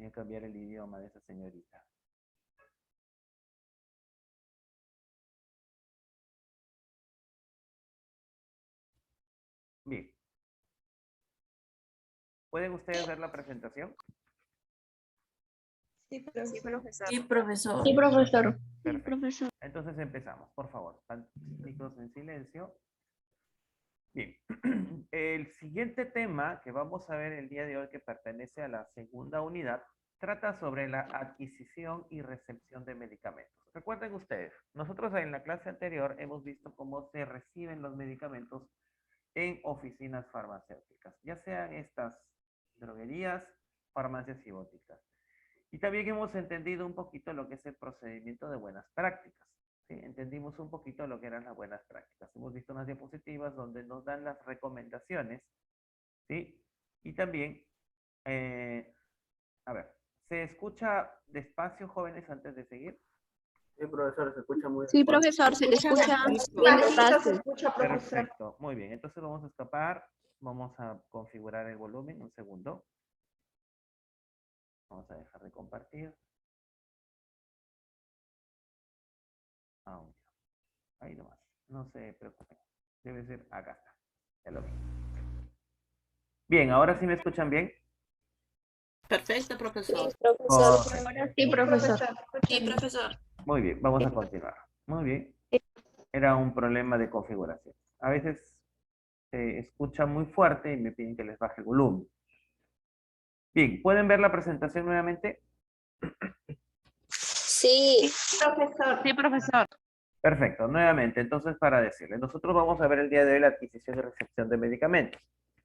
Voy a cambiar el idioma de esa señorita. Bien. ¿Pueden ustedes ver la presentación? Sí, profesor. Sí, profesor. Sí, profesor. Perfecto. Entonces empezamos, por favor. Chicos, en silencio. Bien. El siguiente tema que vamos a ver el día de hoy, que pertenece a la segunda unidad, trata sobre la adquisición y recepción de medicamentos. Recuerden ustedes, nosotros en la clase anterior hemos visto cómo se reciben los medicamentos en oficinas farmacéuticas, ya sean estas droguerías, farmacias y boticas. Y también hemos entendido un poquito lo que es el procedimiento de buenas prácticas. ¿Sí? Entendimos un poquito lo que eran las buenas prácticas. Hemos visto unas diapositivas donde nos dan las recomendaciones, ¿sí? Y también, a ver, ¿se escucha despacio, jóvenes, antes de seguir? Sí, profesor, se escucha muy Sí, despacio. profesor, se le escucha bien Bajito se despacio. escucha, profesor. Perfecto, muy bien. Entonces vamos a escapar, vamos a configurar el volumen, un segundo. Vamos a dejar de compartir. Audio. Ahí nomás, no se preocupen. Debe ser acá está. Ya lo vi. Bien, ahora sí me escuchan bien. Perfecto, profesor. Correcto. Sí, profesor. Sí, profesor. Muy bien, vamos a continuar. Muy bien. Era un problema de configuración. A veces se escucha muy fuerte y me piden que les baje el volumen. Bien, ¿pueden ver la presentación nuevamente? Sí. Profesor. Sí, profesor. Perfecto, nuevamente, entonces para decirles, nosotros vamos a ver el día de hoy la adquisición y recepción de medicamentos.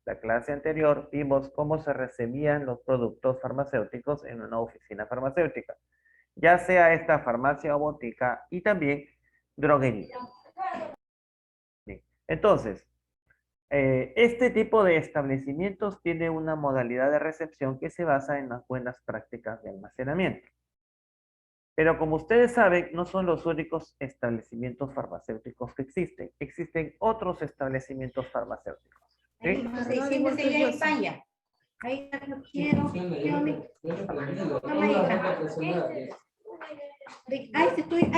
La clase anterior vimos cómo se recibían los productos farmacéuticos en una oficina farmacéutica, ya sea esta farmacia o botica y también droguería. Bien, entonces, este tipo de establecimientos tiene una modalidad de recepción que se basa en las buenas prácticas de almacenamiento. Pero como ustedes saben, no son los únicos establecimientos farmacéuticos que existen. Existen otros establecimientos farmacéuticos. ¿Sí? Siéntese ya en España. Ahí no quiero. Ahí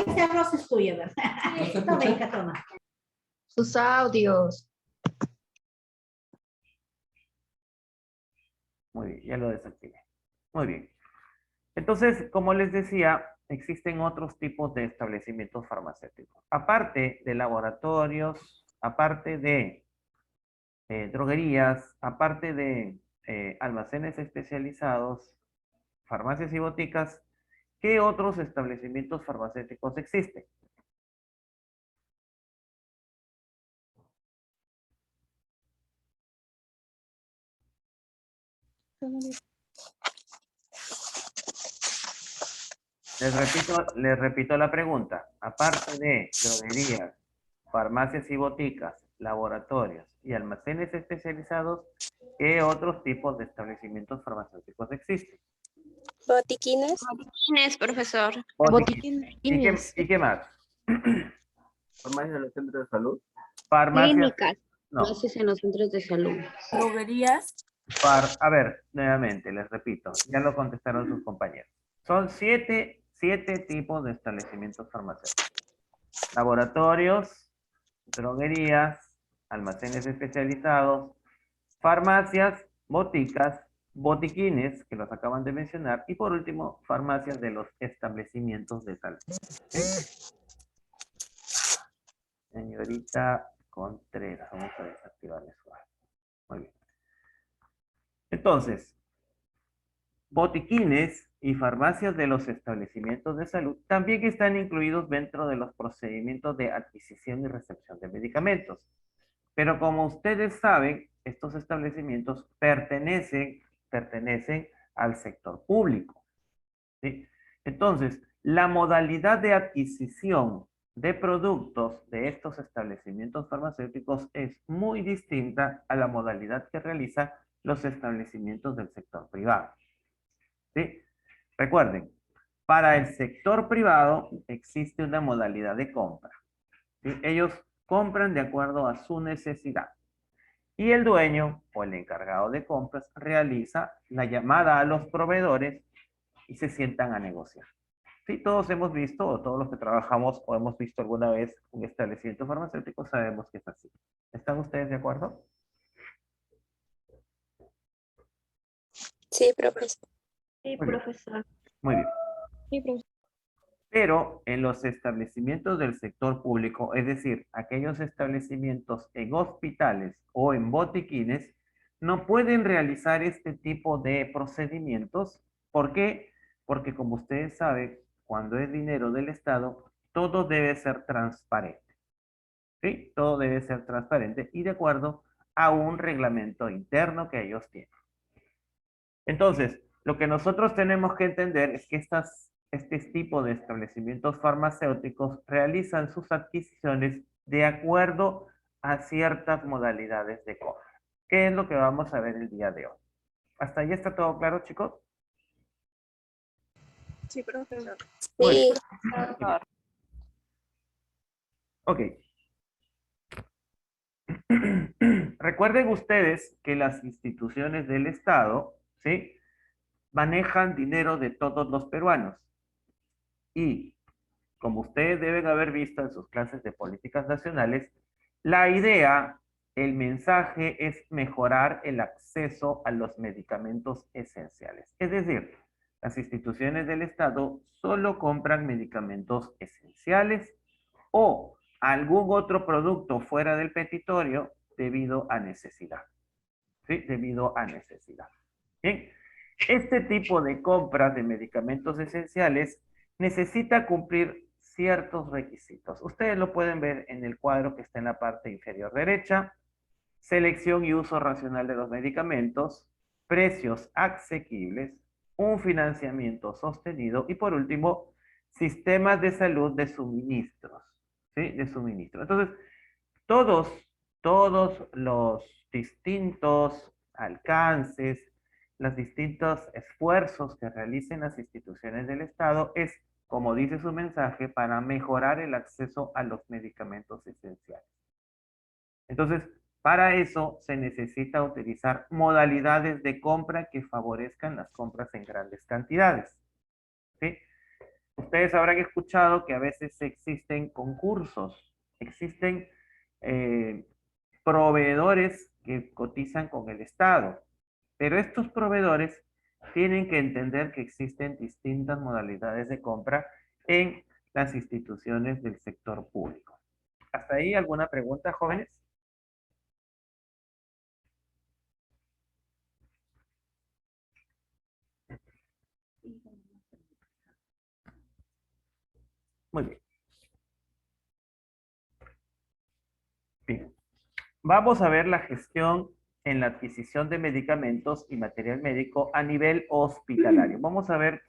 ese arroz es tuyo, ¿verdad? Toma, hija, toma. Sus audios. Muy bien, ya lo desactivé. Muy bien. Entonces, como les decía, existen otros tipos de establecimientos farmacéuticos. Aparte de laboratorios, aparte de droguerías, aparte de almacenes especializados, farmacias y boticas, ¿qué otros establecimientos farmacéuticos existen? Les repito la pregunta. Aparte de droguerías, farmacias y boticas, laboratorios y almacenes especializados, ¿qué otros tipos de establecimientos farmacéuticos existen? Botiquines. Botiquines, profesor. Botiquines. ¿Y qué más? ¿Farmacias en los centros de salud? Farmacias. Clínicas. No. Clases en los centros de salud. Droguerías. A ver, nuevamente, les repito, ya lo contestaron sus compañeros. Son siete tipos de establecimientos farmacéuticos. Laboratorios, droguerías, almacenes especializados, farmacias, boticas, botiquines, que los acaban de mencionar, y por último, farmacias de los establecimientos de salud. ¿Sí? Señorita Contreras, vamos a desactivarle su audio. Muy bien. Entonces, botiquines y farmacias de los establecimientos de salud también están incluidos dentro de los procedimientos de adquisición y recepción de medicamentos. Pero como ustedes saben, estos establecimientos pertenecen al sector público. ¿Sí? Entonces, la modalidad de adquisición de productos de estos establecimientos farmacéuticos es muy distinta a la modalidad que realizan los establecimientos del sector privado. ¿Sí? Recuerden, para el sector privado existe una modalidad de compra. ¿Sí? Ellos compran de acuerdo a su necesidad. Y el dueño o el encargado de compras realiza la llamada a los proveedores y se sientan a negociar. Sí, todos hemos visto, o todos los que trabajamos, o hemos visto alguna vez un establecimiento farmacéutico, sabemos que es así. ¿Están ustedes de acuerdo? Sí, profesor. Sí, Muy bien. profesor. Muy bien. Sí, profesor. Pero en los establecimientos del sector público, es decir, aquellos establecimientos en hospitales o en botiquines, no pueden realizar este tipo de procedimientos. ¿Por qué? Porque como ustedes saben, cuando es dinero del Estado, todo debe ser transparente. ¿Sí? Todo debe ser transparente y de acuerdo a un reglamento interno que ellos tienen. Entonces, lo que nosotros tenemos que entender es que este tipo de establecimientos farmacéuticos realizan sus adquisiciones de acuerdo a ciertas modalidades de compra. ¿Qué es lo que vamos a ver el día de hoy? ¿Hasta ahí está todo claro, chicos? Sí, profesor. Muy Sí, bien. Ok. Recuerden ustedes que las instituciones del Estado, ¿sí? Manejan dinero de todos los peruanos. Y como ustedes deben haber visto en sus clases de políticas nacionales, la idea, el mensaje es mejorar el acceso a los medicamentos esenciales. Es decir, las instituciones del Estado solo compran medicamentos esenciales o algún otro producto fuera del petitorio debido a necesidad. ¿Sí? Debido a necesidad. Bien, este tipo de compras de medicamentos esenciales necesita cumplir ciertos requisitos. Ustedes lo pueden ver en el cuadro que está en la parte inferior derecha. Selección y uso racional de los medicamentos, precios asequibles, un financiamiento sostenido y por último, sistemas de salud de suministros. ¿Sí? De suministro. Entonces, todos, todos los distintos alcances, los distintos esfuerzos que realicen las instituciones del Estado es, como dice su mensaje, para mejorar el acceso a los medicamentos esenciales. Entonces, para eso se necesita utilizar modalidades de compra que favorezcan las compras en grandes cantidades. ¿Sí? Ustedes habrán escuchado que a veces existen concursos, existen eh, proveedores que cotizan con el Estado, pero estos proveedores tienen que entender que existen distintas modalidades de compra en las instituciones del sector público. ¿Hasta ahí alguna pregunta, jóvenes? Muy bien. Bien. Vamos a ver la gestión en la adquisición de medicamentos y material médico a nivel hospitalario. Vamos a ver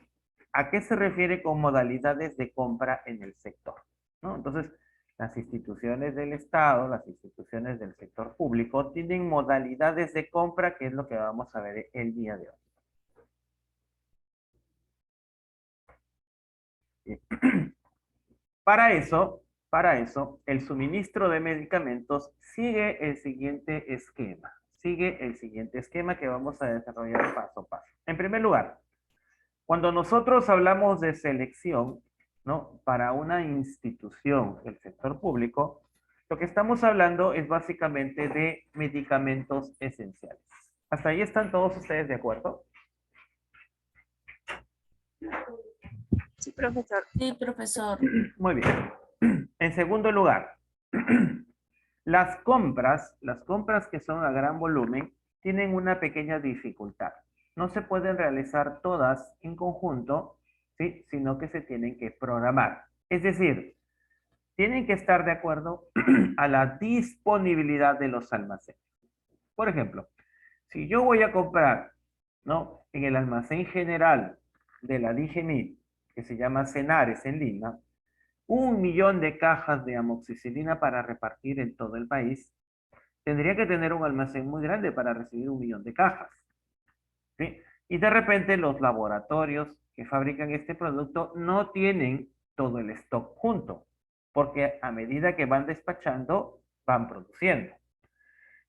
a qué se refiere con modalidades de compra en el sector, ¿no? Entonces, las instituciones del Estado, las instituciones del sector público tienen modalidades de compra, que es lo que vamos a ver el día de hoy. Bien. Para eso, el suministro de medicamentos sigue el siguiente esquema. Sigue el siguiente esquema que vamos a desarrollar paso a paso. En primer lugar, cuando nosotros hablamos de selección, ¿no? Para una institución del sector público, lo que estamos hablando es básicamente de medicamentos esenciales. ¿Hasta ahí están todos ustedes de acuerdo? sí, profesor. Sí, profesor. Muy bien. En segundo lugar, las compras que son a gran volumen, tienen una pequeña dificultad. No se pueden realizar todas en conjunto, ¿sí? Sino que se tienen que programar. Es decir, tienen que estar de acuerdo a la disponibilidad de los almacenes. Por ejemplo, si yo voy a comprar, ¿no? En el almacén general de la DIGEMIT, que se llama Cenares en Lima, 1 millón de cajas de amoxicilina para repartir en todo el país, tendría que tener un almacén muy grande para recibir 1 millón de cajas. ¿Sí? Y de repente los laboratorios que fabrican este producto no tienen todo el stock junto, porque a medida que van despachando, van produciendo.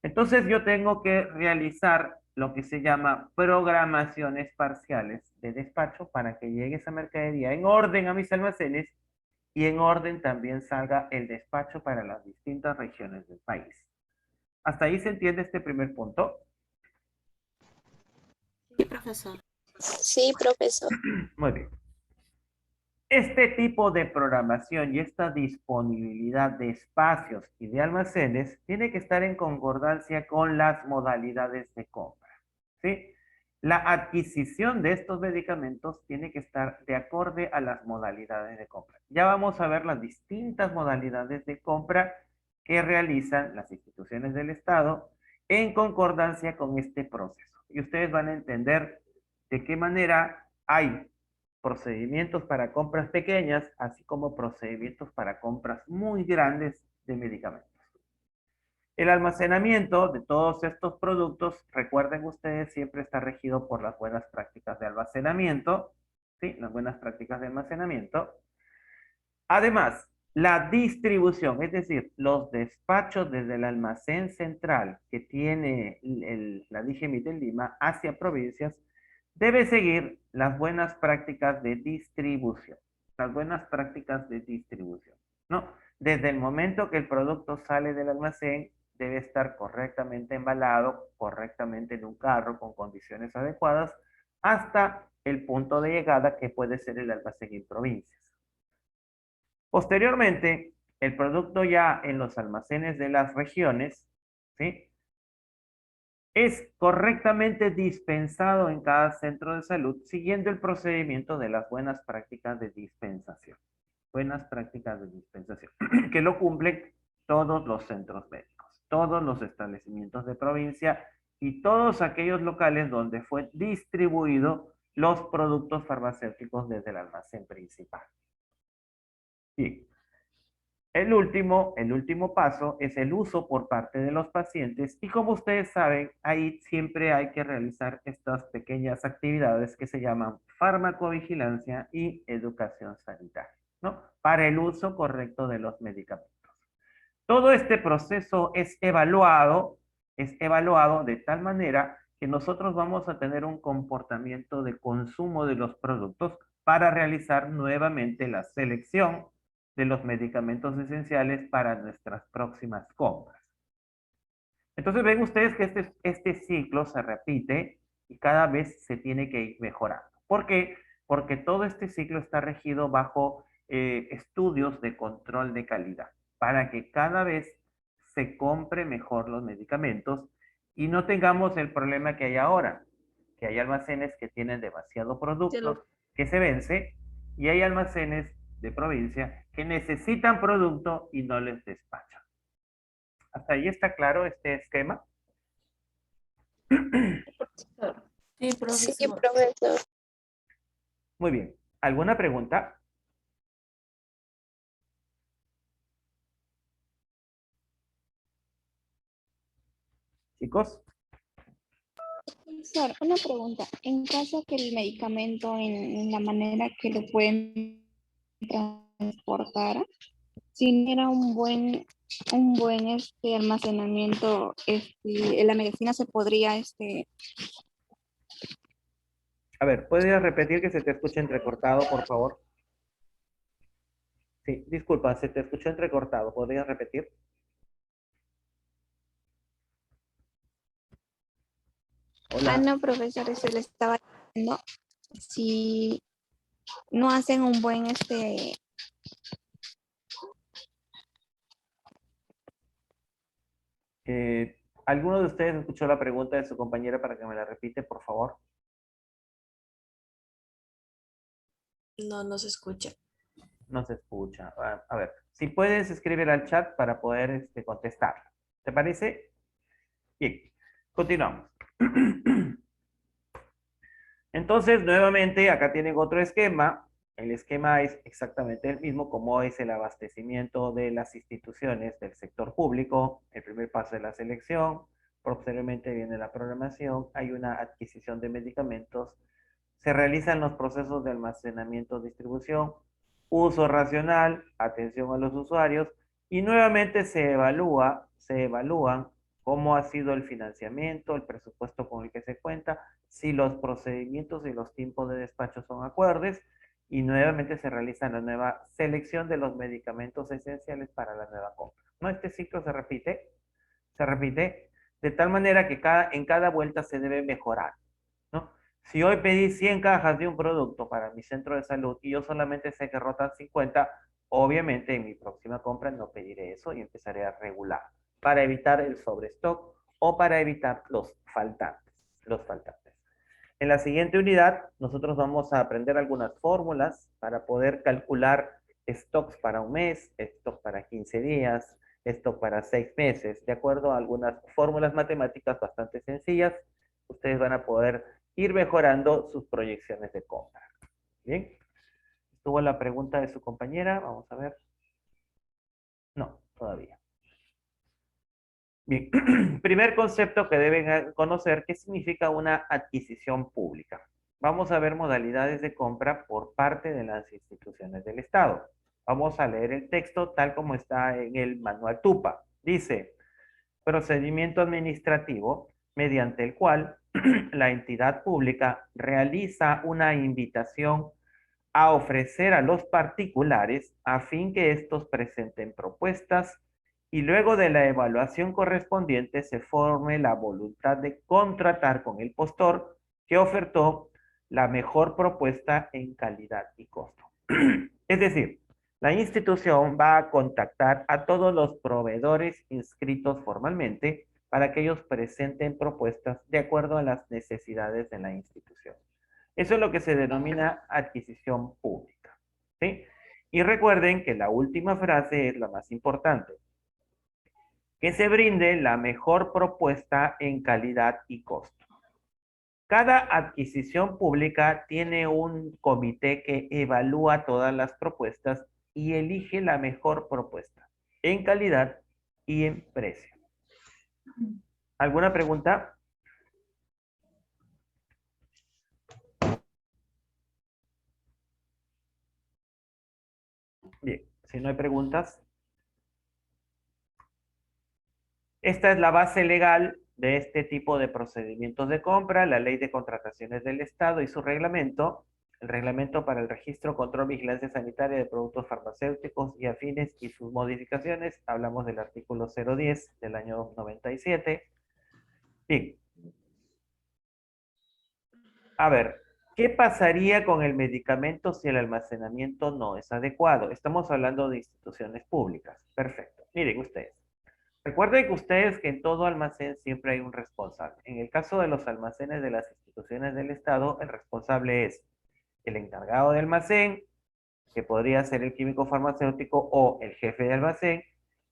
Entonces yo tengo que realizar lo que se llama programaciones parciales de despacho para que llegue esa mercadería en orden a mis almacenes y en orden también salga el despacho para las distintas regiones del país. ¿Hasta ahí se entiende este primer punto? Sí, profesor. Sí, profesor. Muy bien. Este tipo de programación y esta disponibilidad de espacios y de almacenes tiene que estar en concordancia con las modalidades de compra, ¿sí? La adquisición de estos medicamentos tiene que estar de acorde a las modalidades de compra. Ya vamos a ver las distintas modalidades de compra que realizan las instituciones del Estado en concordancia con este proceso. Y ustedes van a entender de qué manera hay procedimientos para compras pequeñas, así como procedimientos para compras muy grandes de medicamentos. El almacenamiento de todos estos productos, recuerden ustedes, siempre está regido por las buenas prácticas de almacenamiento, ¿sí? Las buenas prácticas de almacenamiento. Además, la distribución, es decir, los despachos desde el almacén central que tiene la DGMIT de Lima hacia provincias, debe seguir las buenas prácticas de distribución. Las buenas prácticas de distribución, ¿no? Desde el momento que el producto sale del almacén, debe estar correctamente embalado, correctamente en un carro con condiciones adecuadas, hasta el punto de llegada que puede ser el almacén en provincias. Posteriormente, el producto ya en los almacenes de las regiones, ¿sí? Es correctamente dispensado en cada centro de salud siguiendo el procedimiento de las buenas prácticas de dispensación. Buenas prácticas de dispensación, que lo cumplen todos los centros médicos, todos los establecimientos de provincia y todos aquellos locales donde fue distribuido los productos farmacéuticos desde el almacén principal. Bien. El último paso es el uso por parte de los pacientes y como ustedes saben, ahí siempre hay que realizar estas pequeñas actividades que se llaman farmacovigilancia y educación sanitaria, ¿no? Para el uso correcto de los medicamentos. Todo este proceso es evaluado de tal manera que nosotros vamos a tener un comportamiento de consumo de los productos para realizar nuevamente la selección de los medicamentos esenciales para nuestras próximas compras. Entonces ven ustedes que este ciclo se repite y cada vez se tiene que ir mejorando. ¿Por qué? Porque todo este ciclo está regido bajo estudios de control de calidad para que cada vez se compre mejor los medicamentos y no tengamos el problema que hay ahora, que hay almacenes que tienen demasiado producto que se vence y hay almacenes de provincia que necesitan producto y no les despachan. ¿Hasta ahí está claro este esquema? Sí, Sí, profesor. profesor. Muy bien. ¿Alguna pregunta? Chicos. Profesor, una pregunta. En caso que el medicamento en la manera que lo pueden transportar, si no era un buen almacenamiento, la medicina se podría A ver, ¿puedes repetir que se te escucha entrecortado, por favor? Sí, disculpa, se te escuchó entrecortado. ¿Podrías repetir? Hola. no, profesor, se le estaba diciendo si no hacen un buen ¿Alguno de ustedes escuchó la pregunta de su compañera para que me la repite, por favor? No, no se escucha. No se escucha. A ver, si puedes escribir al chat para poder contestar. ¿Te parece? Bien, continuamos. Entonces, nuevamente, acá tienen otro esquema. El esquema es exactamente el mismo, como es el abastecimiento de las instituciones del sector público. El primer paso es la selección, posteriormente viene la programación, hay una adquisición de medicamentos, se realizan los procesos de almacenamiento, distribución, uso racional, atención a los usuarios, y nuevamente se evalúan cómo ha sido el financiamiento, el presupuesto con el que se cuenta, si los procedimientos y los tiempos de despacho son acordes, y nuevamente se realiza la nueva selección de los medicamentos esenciales para la nueva compra. ¿No? Este ciclo se repite de tal manera que en cada vuelta se debe mejorar, ¿no? Si hoy pedí 100 cajas de un producto para mi centro de salud y yo solamente sé que rotan 50, obviamente en mi próxima compra no pediré eso y empezaré a regular para evitar el sobrestock o para evitar los faltantes. En la siguiente unidad, nosotros vamos a aprender algunas fórmulas para poder calcular stocks para un mes, stock para 15 días, stock para 6 meses, de acuerdo a algunas fórmulas matemáticas bastante sencillas. Ustedes van a poder ir mejorando sus proyecciones de compra. Bien. ¿Estuvo la pregunta de su compañera? Vamos a ver. No, todavía. Bien. Primer concepto que deben conocer, ¿qué significa una adquisición pública? Vamos a ver modalidades de compra por parte de las instituciones del Estado. Vamos a leer el texto tal como está en el manual TUPA. Dice, procedimiento administrativo mediante el cual la entidad pública realiza una invitación a ofrecer a los particulares a fin que estos presenten propuestas y luego de la evaluación correspondiente se forme la voluntad de contratar con el postor que ofertó la mejor propuesta en calidad y costo. Es decir, la institución va a contactar a todos los proveedores inscritos formalmente para que ellos presenten propuestas de acuerdo a las necesidades de la institución. Eso es lo que se denomina adquisición pública, ¿sí? Y recuerden que la última frase es la más importante. Que se brinde la mejor propuesta en calidad y costo. Cada adquisición pública tiene un comité que evalúa todas las propuestas y elige la mejor propuesta en calidad y en precio. ¿Alguna pregunta? Bien, si no hay preguntas. Esta es la base legal de este tipo de procedimientos de compra, la Ley de Contrataciones del Estado y su reglamento, el reglamento para el registro, control, vigilancia sanitaria de productos farmacéuticos y afines y sus modificaciones. Hablamos del artículo 010 del año 97. Bien. A ver, ¿qué pasaría con el medicamento si el almacenamiento no es adecuado? Estamos hablando de instituciones públicas. Perfecto. Miren ustedes. Recuerden que ustedes que en todo almacén siempre hay un responsable. En el caso de los almacenes de las instituciones del Estado, el responsable es el encargado de almacén, que podría ser el químico farmacéutico o el jefe de almacén,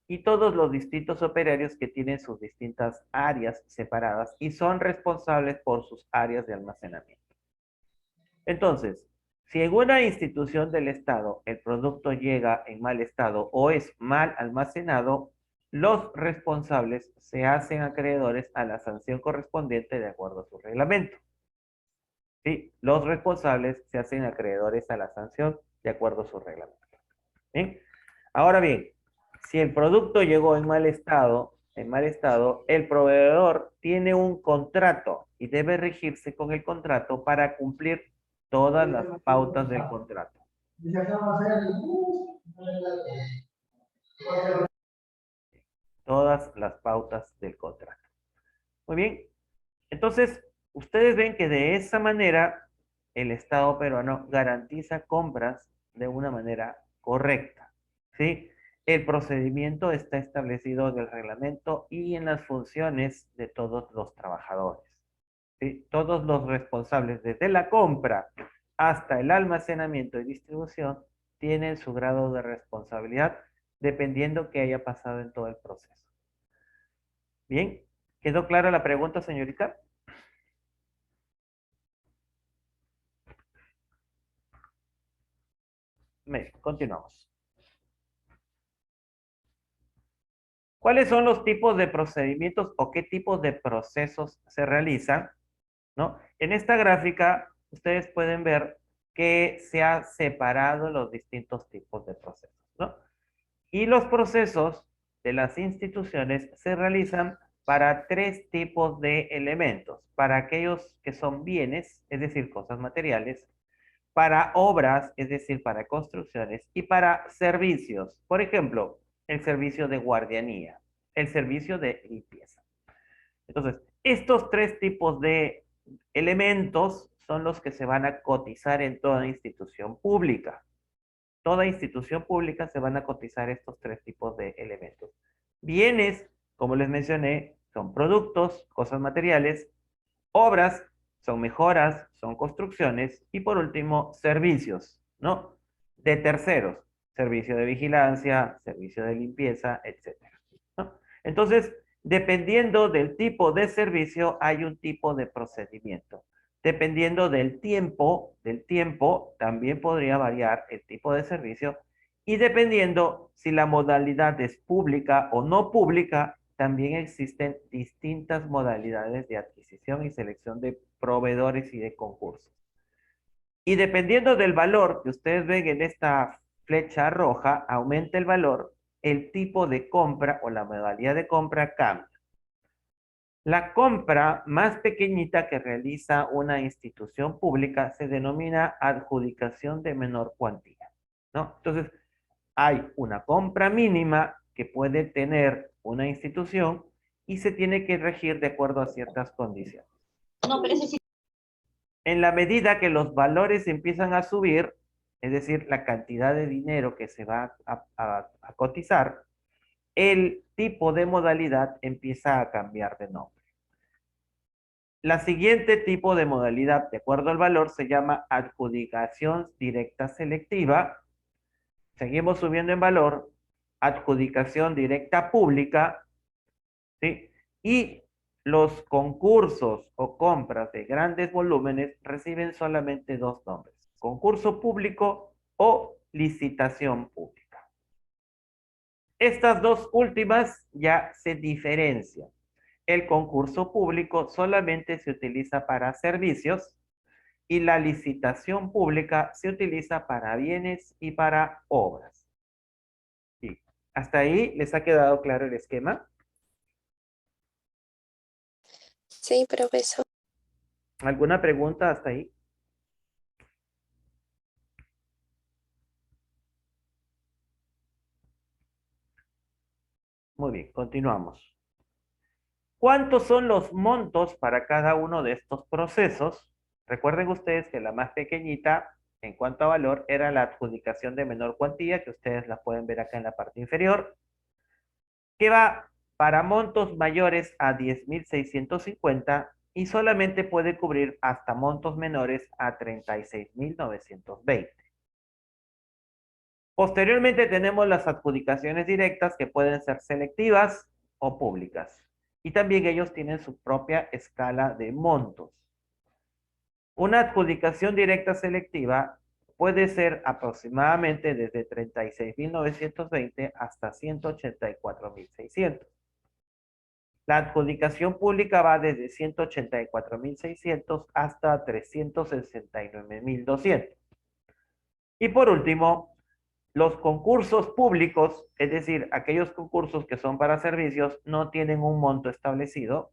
y todos los distintos operarios que tienen sus distintas áreas separadas y son responsables por sus áreas de almacenamiento. Entonces, si en una institución del Estado el producto llega en mal estado o es mal almacenado, los responsables se hacen acreedores a la sanción correspondiente de acuerdo a su reglamento. ¿Sí? Los responsables se hacen acreedores a la sanción de acuerdo a su reglamento. ¿Bien? Ahora bien, si el producto llegó en mal estado, el proveedor tiene un contrato y debe regirse con el contrato para cumplir todas las pautas del contrato. Todas las pautas del contrato. Muy bien. Entonces, ustedes ven que de esa manera el Estado peruano garantiza compras de una manera correcta. ¿Sí? El procedimiento está establecido en el reglamento y en las funciones de todos los trabajadores. ¿Sí? Todos los responsables, desde la compra hasta el almacenamiento y distribución, tienen su grado de responsabilidad dependiendo qué haya pasado en todo el proceso. Bien, ¿quedó clara la pregunta, señorita? Bien, continuamos. ¿Cuáles son los tipos de procedimientos o qué tipos de procesos se realizan? ¿No? En esta gráfica, ustedes pueden ver que se ha separado los distintos tipos de procesos, ¿no? Y los procesos de las instituciones se realizan para tres tipos de elementos. Para aquellos que son bienes, es decir, cosas materiales, para obras, es decir, para construcciones, y para servicios. Por ejemplo, el servicio de guardianía, el servicio de limpieza. Entonces, estos tres tipos de elementos son los que se van a cotizar en toda institución pública. Toda institución pública se van a cotizar estos tres tipos de elementos. Bienes, como les mencioné, son productos, cosas materiales. Obras son mejoras, son construcciones. Y por último, servicios, ¿no? De terceros, servicio de vigilancia, servicio de limpieza, etcétera, ¿no? Entonces, dependiendo del tipo de servicio, hay un tipo de procedimiento. Dependiendo del tiempo, también podría variar el tipo de servicio. Y dependiendo si la modalidad es pública o no pública, también existen distintas modalidades de adquisición y selección de proveedores y de concursos. Y dependiendo del valor que ustedes ven en esta flecha roja, aumenta el valor, el tipo de compra o la modalidad de compra cambia. La compra más pequeñita que realiza una institución pública se denomina adjudicación de menor cuantía, ¿no? Entonces, hay una compra mínima que puede tener una institución y se tiene que regir de acuerdo a ciertas condiciones. No, pero ese sí. En la medida que los valores empiezan a subir, es decir, la cantidad de dinero que se va a cotizar, el tipo de modalidad empieza a cambiar de nombre. La siguiente tipo de modalidad, de acuerdo al valor, se llama adjudicación directa selectiva. Seguimos subiendo en valor, adjudicación directa pública, ¿sí? Y los concursos o compras de grandes volúmenes reciben solamente dos nombres: concurso público o licitación pública. Estas dos últimas ya se diferencian. El concurso público solamente se utiliza para servicios y la licitación pública se utiliza para bienes y para obras. Sí. ¿Hasta ahí les ha quedado claro el esquema? Sí, profesor. ¿Alguna pregunta hasta ahí? Muy bien, continuamos. ¿Cuántos son los montos para cada uno de estos procesos? Recuerden ustedes que la más pequeñita en cuanto a valor era la adjudicación de menor cuantía, que ustedes la pueden ver acá en la parte inferior, que va para montos mayores a 10.650 y solamente puede cubrir hasta montos menores a 36.920. Posteriormente tenemos las adjudicaciones directas que pueden ser selectivas o públicas. Y también ellos tienen su propia escala de montos. Una adjudicación directa selectiva puede ser aproximadamente desde 36.920 hasta 184.600. La adjudicación pública va desde 184.600 hasta 369.200. Y por último, los concursos públicos, es decir, aquellos concursos que son para servicios, no tienen un monto establecido.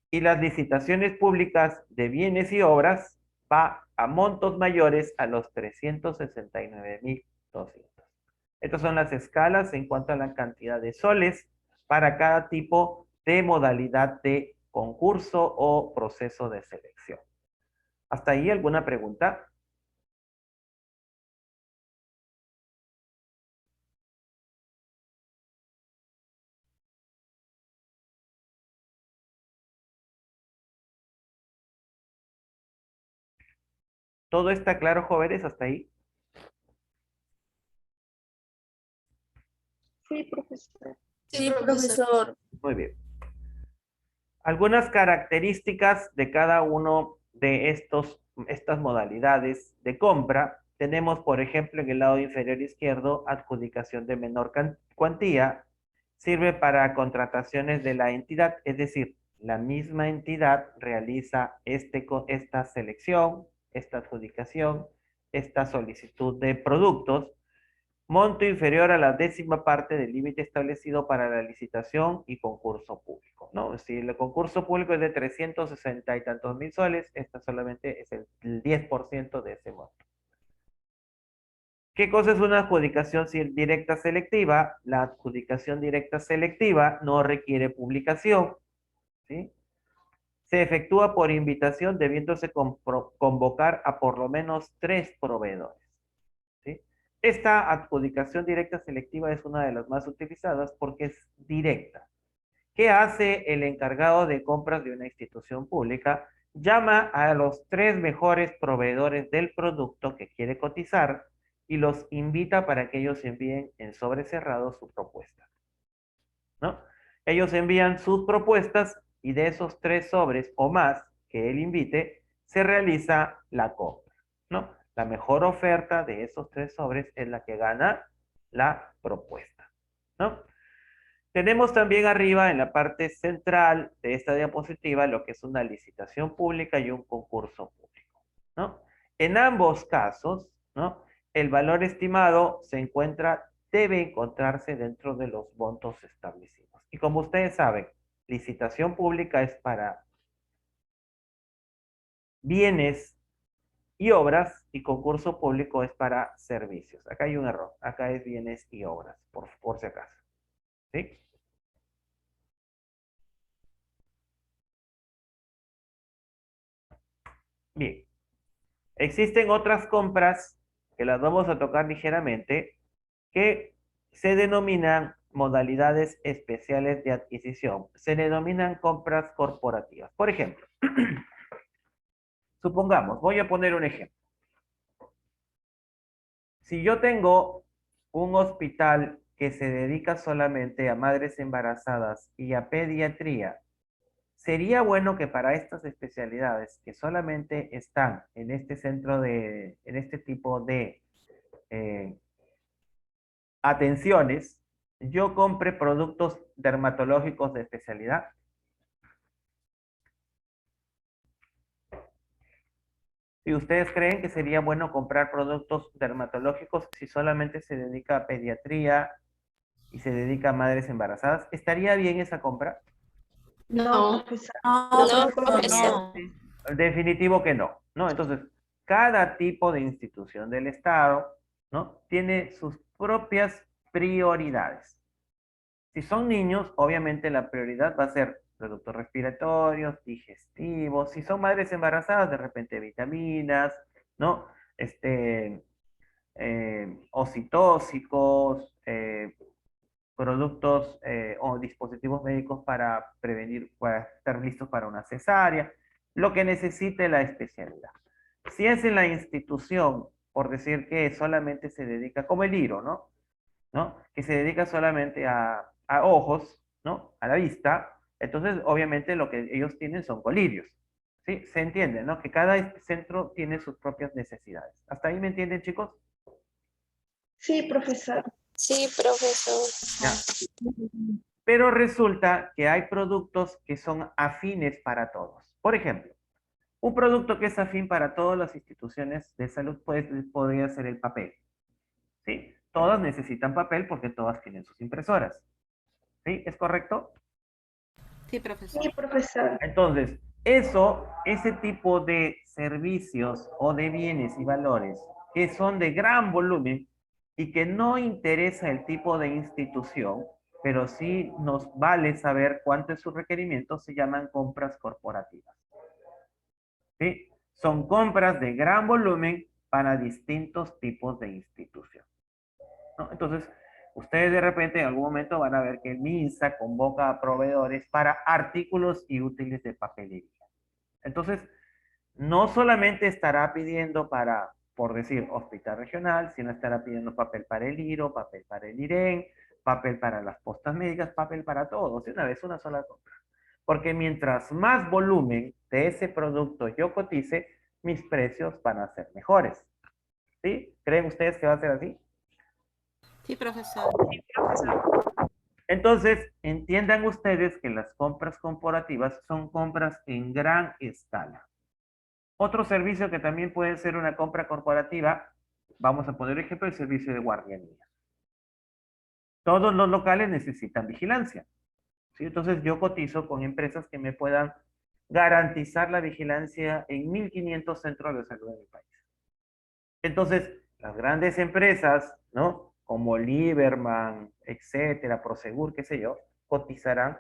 Y las licitaciones públicas de bienes y obras va a montos mayores a los 369.200. Estas son las escalas en cuanto a la cantidad de soles para cada tipo de modalidad de concurso o proceso de selección. ¿Hasta ahí alguna pregunta? ¿Todo está claro, jóvenes, hasta ahí? Sí, profesor. Sí, profesor. Muy bien. Algunas características de cada uno de estas modalidades de compra. Tenemos, por ejemplo, en el lado inferior izquierdo, adjudicación de menor cuantía. Sirve para contrataciones de la entidad, es decir, la misma entidad realiza esta selección, esta adjudicación, esta solicitud de productos. Monto inferior a la 10ª parte del límite establecido para la licitación y concurso público. ¿no? Si el concurso público es de 360 y tantos mil soles, esta solamente es el 10% de ese monto. ¿Qué cosa es una adjudicación directa selectiva? La adjudicación directa selectiva no requiere publicación, ¿sí? Se efectúa por invitación debiéndose convocar a por lo menos 3 proveedores, ¿sí? Esta adjudicación directa selectiva es una de las más utilizadas porque es directa. ¿Qué hace el encargado de compras de una institución pública? Llama a los 3 mejores proveedores del producto que quiere cotizar y los invita para que ellos envíen en sobre cerrado su propuesta, ¿no? Ellos envían sus propuestas y de esos 3 sobres o más que él invite, se realiza la compra, ¿no? La mejor oferta de esos 3 sobres es la que gana la propuesta, ¿no? Tenemos también arriba en la parte central de esta diapositiva lo que es una licitación pública y un concurso público, ¿no? En ambos casos, ¿no? El valor estimado debe encontrarse dentro de los montos establecidos. Y como ustedes saben, licitación pública es para bienes y obras y concurso público es para servicios. Acá hay un error. Acá es bienes y obras, por si acaso. ¿Sí? Bien. Existen otras compras que las vamos a tocar ligeramente que se denominan modalidades especiales de adquisición. Se denominan compras corporativas. Por ejemplo, supongamos, voy a poner un ejemplo. Si yo tengo un hospital que se dedica solamente a madres embarazadas y a pediatría, sería bueno que para estas especialidades que solamente están en este en este tipo de atenciones, yo compre productos dermatológicos de especialidad. ¿Y ustedes creen que sería bueno comprar productos dermatológicos si solamente se dedica a pediatría y se dedica a madres embarazadas? ¿Estaría bien esa compra? No, profesor. No, No, profesor. no. Definitivo que no, ¿no? Entonces, cada tipo de institución del Estado, ¿no? Tiene sus propias prioridades. Si son niños, obviamente la prioridad va a ser productos respiratorios, digestivos. Si son madres embarazadas, de repente vitaminas, ¿no? Ocitóxicos, productos o dispositivos médicos para prevenir, para estar listos para una cesárea, lo que necesite la especialidad. Si es en la institución, por decir que solamente se dedica, como el IRO, ¿no? ¿No? Que se dedica solamente a ojos, ¿no? A la vista, entonces obviamente lo que ellos tienen son colirios, ¿sí? Se entiende, ¿no? Que cada centro tiene sus propias necesidades. ¿Hasta ahí me entienden, chicos? Sí, profesor. Sí, profesor. Ya. Pero resulta que hay productos que son afines para todos. Por ejemplo, un producto que es afín para todas las instituciones de salud podría ser el papel, ¿sí? Todas necesitan papel porque todas tienen sus impresoras, ¿sí? ¿Es correcto? Sí, profesor. Sí, profesor. Entonces, ese tipo de servicios o de bienes y valores que son de gran volumen y que no interesa el tipo de institución, pero sí nos vale saber cuánto es su requerimiento, se llaman compras corporativas. ¿Sí? Son compras de gran volumen para distintos tipos de institución, ¿no? Entonces, ustedes de repente en algún momento van a ver que el MINSA convoca a proveedores para artículos y útiles de papelería. Entonces, no solamente estará pidiendo para, por decir, hospital regional, sino estará pidiendo papel para el IRO, papel para el IREN, papel para las postas médicas, papel para todos, de una vez, una sola compra. Porque mientras más volumen de ese producto yo cotice, mis precios van a ser mejores. ¿Sí? ¿Creen ustedes que va a ser así? Sí, profesor. Entonces, entiendan ustedes que las compras corporativas son compras en gran escala. Otro servicio que también puede ser una compra corporativa, vamos a poner ejemplo, el servicio de guardianía. Todos los locales necesitan vigilancia. ¿sí? Entonces yo cotizo con empresas que me puedan garantizar la vigilancia en 1.500 centros de salud en el país. Entonces, las grandes empresas, ¿no? Como Liberman, etcétera, Prosegur, qué sé yo, cotizarán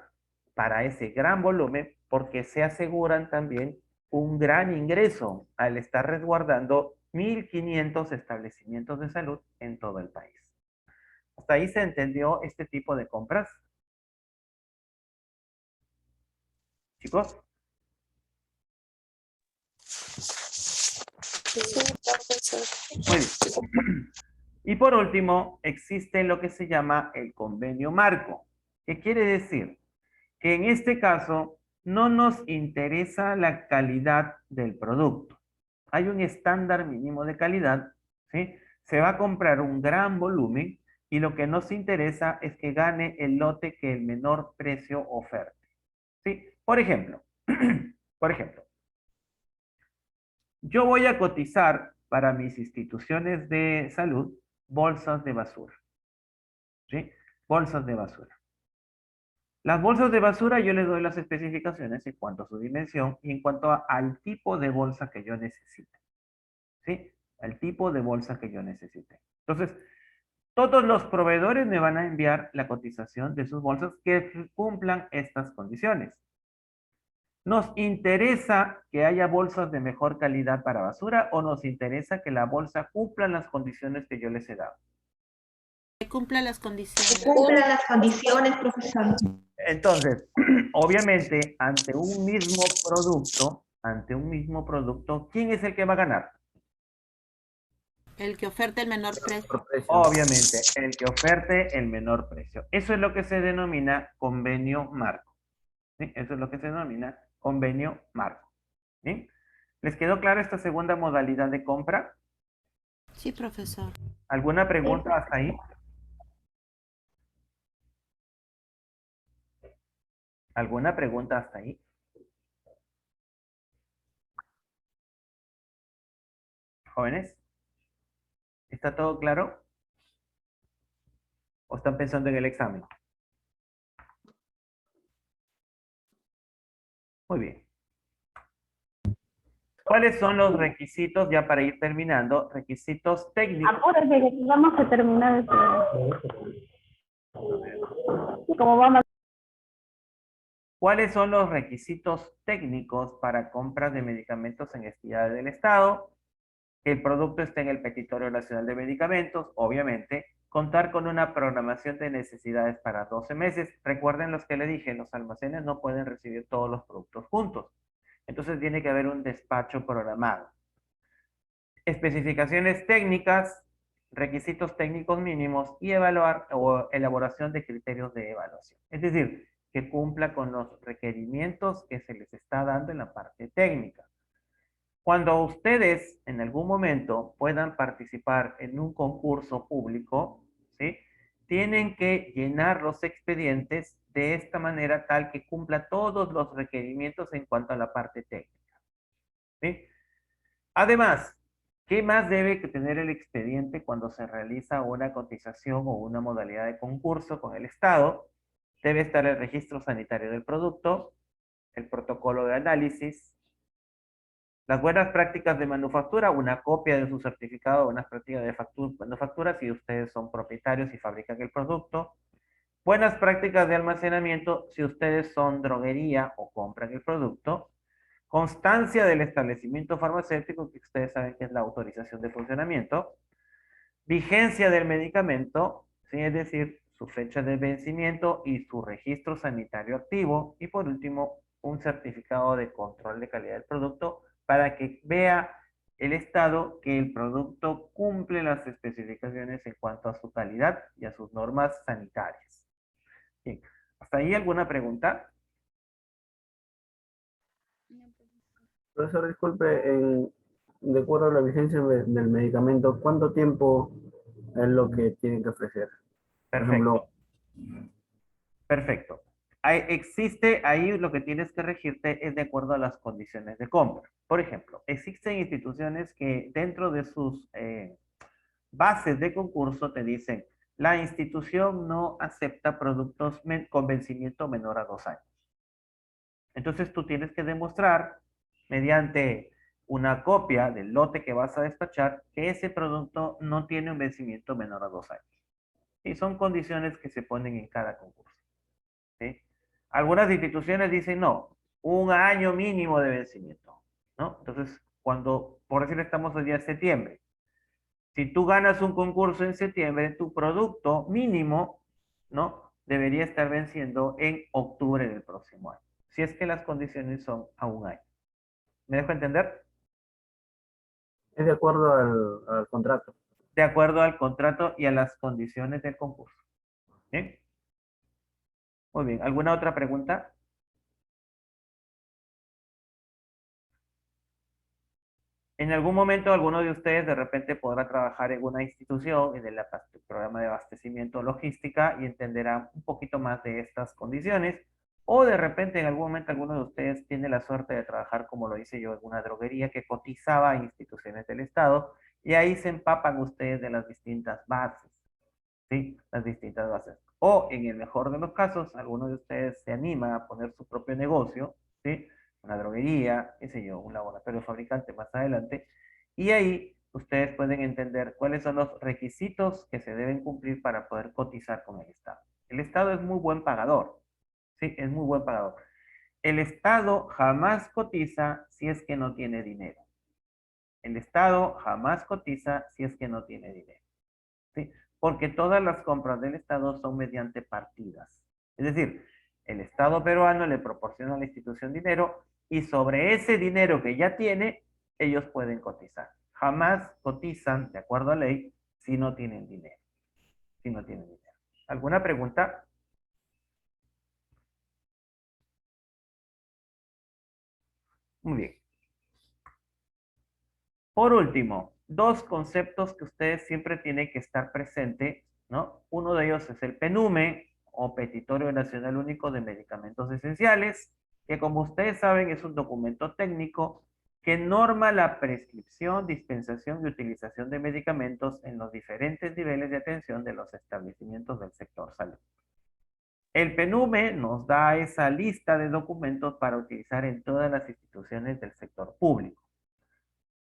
para ese gran volumen porque se aseguran también un gran ingreso al estar resguardando 1.500 establecimientos de salud en todo el país. ¿Hasta ahí se entendió este tipo de compras? Chicos, Sí, profesor. muy bien. Y por último, existe lo que se llama el convenio marco. ¿Qué quiere decir? Que en este caso no nos interesa la calidad del producto. Hay un estándar mínimo de calidad, ¿sí? Se va a comprar un gran volumen y lo que nos interesa es que gane el lote que el menor precio oferte, ¿sí? Por ejemplo, por ejemplo, yo voy a cotizar para mis instituciones de salud bolsas de basura, ¿sí? Bolsas de basura. Las bolsas de basura yo les doy las especificaciones en cuanto a su dimensión y en cuanto al tipo de bolsa que yo necesite, ¿sí? Al tipo de bolsa que yo necesite. Entonces, todos los proveedores me van a enviar la cotización de sus bolsas que cumplan estas condiciones. ¿Nos interesa que haya bolsas de mejor calidad para basura o nos interesa que la bolsa cumpla las condiciones que yo les he dado? Que cumpla las condiciones. Cumpla las condiciones, profesor. Entonces, obviamente, ante un mismo producto, ¿quién es el que va a ganar? El que oferte el menor precio. Por precio. Obviamente, el que oferte el menor precio. Eso es lo que se denomina convenio marco, ¿sí? Eso es lo que se denomina convenio marco, ¿sí? ¿Les quedó clara esta segunda modalidad de compra? Sí, profesor. ¿Alguna pregunta hasta ahí? ¿Alguna pregunta hasta ahí? Jóvenes, ¿está todo claro? ¿O están pensando en el examen? Muy bien. ¿Cuáles son los requisitos, ya para ir terminando, requisitos técnicos? Apúrate, que vamos a terminar el programa. Como vamos. ¿Cuáles son los requisitos técnicos para compras de medicamentos en entidades del Estado? Que el producto esté en el Petitorio Nacional de Medicamentos, obviamente. Contar con una programación de necesidades para 12 meses. Recuerden los que le dije, los almacenes no pueden recibir todos los productos juntos. Entonces tiene que haber un despacho programado. Especificaciones técnicas, requisitos técnicos mínimos y evaluar o elaboración de criterios de evaluación. Es decir, que cumpla con los requerimientos que se les está dando en la parte técnica. Cuando ustedes en algún momento puedan participar en un concurso público, ¿sí? Tienen que llenar los expedientes de esta manera tal que cumpla todos los requerimientos en cuanto a la parte técnica, ¿sí? Además, ¿qué más debe tener el expediente cuando se realiza una cotización o una modalidad de concurso con el Estado? Debe estar el registro sanitario del producto, el protocolo de análisis, las buenas prácticas de manufactura, una copia de su certificado de buenas prácticas de manufactura si ustedes son propietarios y fabrican el producto, buenas prácticas de almacenamiento si ustedes son droguería o compran el producto, constancia del establecimiento farmacéutico, que ustedes saben que es la autorización de funcionamiento, vigencia del medicamento, ¿sí? Es decir, su fecha de vencimiento y su registro sanitario activo, y por último, un certificado de control de calidad del producto para que vea el Estado que el producto cumple las especificaciones en cuanto a su calidad y a sus normas sanitarias. Bien, ¿hasta ahí alguna pregunta? Profesor, disculpe, de acuerdo a la vigencia del medicamento, ¿cuánto tiempo es lo que tienen que ofrecer? Por ejemplo, Perfecto. Perfecto. Existe ahí lo que tienes que regirte es de acuerdo a las condiciones de compra. Por ejemplo, existen instituciones que dentro de sus bases de concurso te dicen, la institución no acepta productos con vencimiento menor a 2 años. Entonces tú tienes que demostrar mediante una copia del lote que vas a despachar que ese producto no tiene un vencimiento menor a 2 años. Y son condiciones que se ponen en cada concurso. ¿Sí? Algunas instituciones dicen no, 1 año mínimo de vencimiento, ¿no? Entonces, cuando, por decir, estamos el día de septiembre, si tú ganas un concurso en septiembre, tu producto mínimo, ¿no? Debería estar venciendo en octubre del próximo año, si es que las condiciones son a 1 año. ¿Me dejo entender? Es de acuerdo al contrato. De acuerdo al contrato y a las condiciones del concurso. ¿Bien? Muy bien. ¿Alguna otra pregunta? En algún momento alguno de ustedes de repente podrá trabajar en una institución, en el programa de abastecimiento logística y entenderá un poquito más de estas condiciones. O de repente en algún momento alguno de ustedes tiene la suerte de trabajar, como lo hice yo, en una droguería que cotizaba a instituciones del Estado y ahí se empapan ustedes de las distintas bases. ¿Sí? Las distintas bases. O en el mejor de los casos, alguno de ustedes se anima a poner su propio negocio, ¿sí? Una droguería, qué sé yo, un laboratorio fabricante más adelante, y ahí ustedes pueden entender cuáles son los requisitos que se deben cumplir para poder cotizar con el Estado. El Estado es muy buen pagador, ¿sí? Es muy buen pagador. El Estado jamás cotiza si es que no tiene dinero. El Estado jamás cotiza si es que no tiene dinero. ¿Sí? Porque todas las compras del Estado son mediante partidas. Es decir, el Estado peruano le proporciona a la institución dinero y sobre ese dinero que ya tiene, ellos pueden cotizar. Jamás cotizan, de acuerdo a ley, si no tienen dinero. Si no tienen dinero. ¿Alguna pregunta? Muy bien. Por último, dos conceptos que ustedes siempre tienen que estar presentes, ¿no? Uno de ellos es el PNUME, o Petitorio Nacional Único de Medicamentos Esenciales, que como ustedes saben es un documento técnico que norma la prescripción, dispensación y utilización de medicamentos en los diferentes niveles de atención de los establecimientos del sector salud. El PNUME nos da esa lista de documentos para utilizar en todas las instituciones del sector público.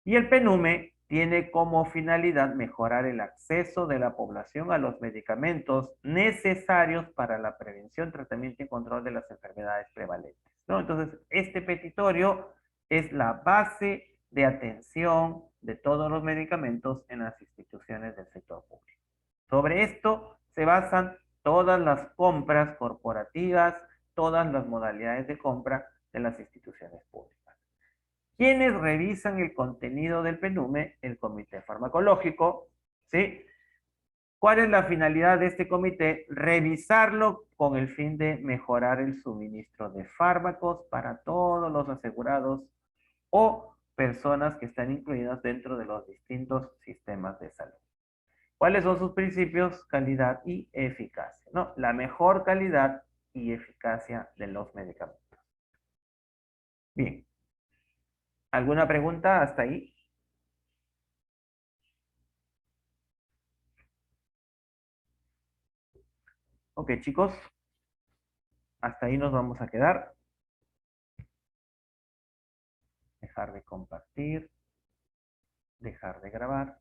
Y el PNUME tiene como finalidad mejorar el acceso de la población a los medicamentos necesarios para la prevención, tratamiento y control de las enfermedades prevalentes, ¿no? Entonces, este petitorio es la base de atención de todos los medicamentos en las instituciones del sector público. Sobre esto se basan todas las compras corporativas, todas las modalidades de compra de las instituciones públicas. ¿Quiénes revisan el contenido del PNUME? El Comité Farmacológico, ¿sí? ¿Cuál es la finalidad de este comité? Revisarlo con el fin de mejorar el suministro de fármacos para todos los asegurados o personas que están incluidas dentro de los distintos sistemas de salud. ¿Cuáles son sus principios? Calidad y eficacia, ¿no? La mejor calidad y eficacia de los medicamentos. Bien. ¿Alguna pregunta hasta ahí? Ok, chicos. Hasta ahí nos vamos a quedar. Dejar de compartir. Dejar de grabar.